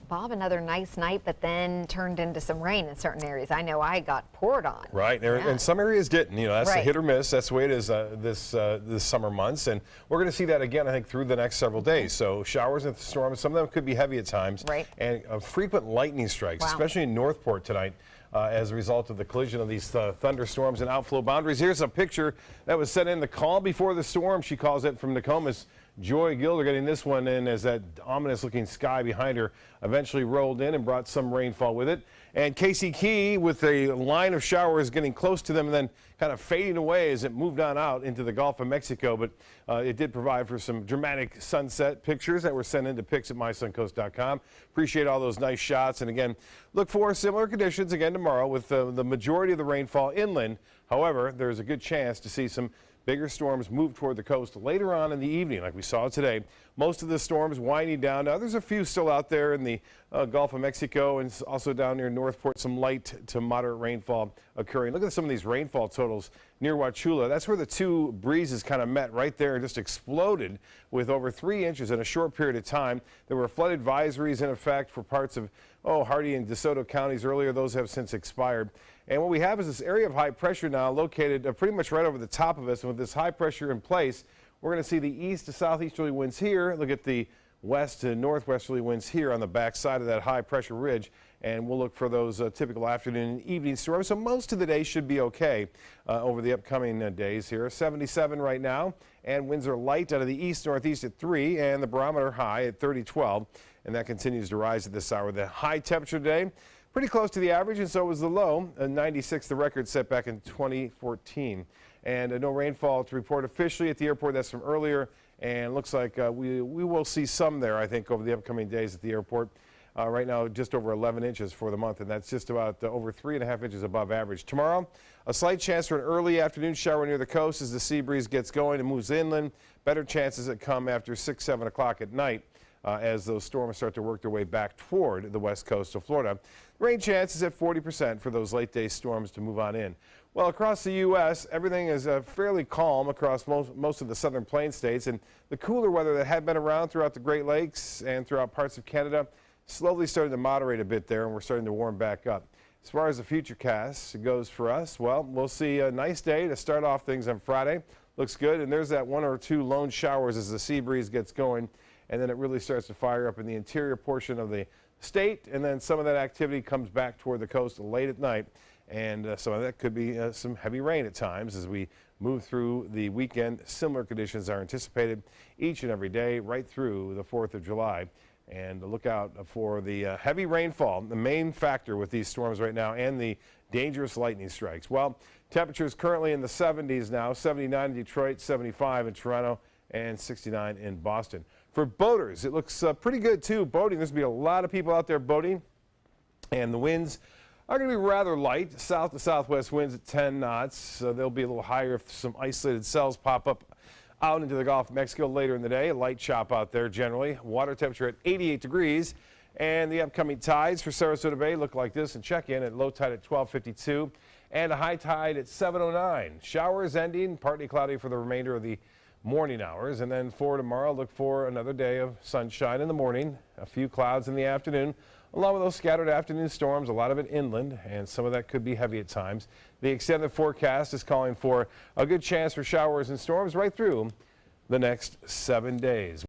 Bob, another nice night, but then turned into some rain in certain areas. I know I got poured on. Right, and some areas didn't. You know, that's a hit or miss. That's the way it is this summer months, and we're going to see that again, I think, through the next several days. So showers and storms, some of them could be heavy at times, and frequent lightning strikes, especially in Northport tonight. As a result of the collision of these thunderstorms and outflow boundaries. Here's a picture that was sent in the call before the storm, she calls it, from Nokomis. Joy Gilder getting this one in as that ominous looking sky behind her eventually rolled in and brought some rainfall with it. And Casey Key with a line of showers getting close to them and then kind of fading away as it moved on out into the Gulf of Mexico. But it did provide for some dramatic sunset pictures that were sent into pics at mysuncoast.com. Appreciate all those nice shots. And again, look for similar conditions again tomorrow with the majority of the rainfall inland. However, there's a good chance to see some bigger storms move toward the coast later on in the evening, like we saw today. Most of the storms winding down. Now, there's a few still out there in the Gulf of Mexico and also down near Northport, some light to moderate rainfall occurring. Look at some of these rainfall totals near Wauchula. That's where the two breezes kind of met right there and just exploded with over 3 inches in a short period of time. There were flood advisories in effect for parts of Hardee and DeSoto counties earlier. Those have since expired. And what we have is this area of high pressure now located pretty much right over the top of us. And with this high pressure in place, we're going to see the east to southeasterly winds here. Look at the west to northwesterly winds here on the back side of that high pressure ridge. And we'll look for those typical afternoon and evening storms. So most of the day should be okay over the upcoming days here. 77 right now, and winds are light out of the east northeast at 3, and the barometer high at 30-12. And that continues to rise at this hour. The high temperature today, pretty close to the average, and so was the low, 96, the record set back in 2014. And no rainfall to report officially at the airport. That's from earlier, and looks like we will see some there, I think, over the upcoming days at the airport. Right now, just over 11 inches for the month, and that's just about over 3.5 inches above average. Tomorrow, a slight chance for an early afternoon shower near the coast as the sea breeze gets going and moves inland. Better chances that come after 6, 7 o'clock at night. As those storms start to work their way back toward the west coast of Florida. Rain chances at 40% for those late day storms to move on in. Well, across the U.S., everything is fairly calm across most of the southern plain states, and the cooler weather that had been around throughout the Great Lakes and throughout parts of Canada slowly starting to moderate a bit there, and we're starting to warm back up. As far as the futurecast goes for us, well, we'll see a nice day to start off things on Friday. Looks good, and there's that 1 or 2 lone showers as the sea breeze gets going. And then it really starts to fire up in the interior portion of the state, and then some of that activity comes back toward the coast late at night, and some of that could be some heavy rain at times as we move through the weekend. Similar conditions are anticipated each and every day right through the 4th of July. And look out for the heavy rainfall, the main factor with these storms right now, and the dangerous lightning strikes. Well, temperatures currently in the 70s now, 79 in Detroit, 75 in Toronto, and 69 in Boston. For boaters, it looks pretty good too. Boating, there's going to be a lot of people out there boating, and the winds are going to be rather light. South to southwest winds at 10 knots. They'll be a little higher if some isolated cells pop up out into the Gulf of Mexico later in the day. A light chop out there generally. Water temperature at 88 degrees. And the upcoming tides for Sarasota Bay look like this, and check in at low tide at 12:52 and a high tide at 7:09. Showers ending, partly cloudy for the remainder of the morning hours, and then for tomorrow, look for another day of sunshine in the morning, a few clouds in the afternoon, along with those scattered afternoon storms, a lot of it inland, and some of that could be heavy at times. The extended forecast is calling for a good chance for showers and storms right through the next 7 days.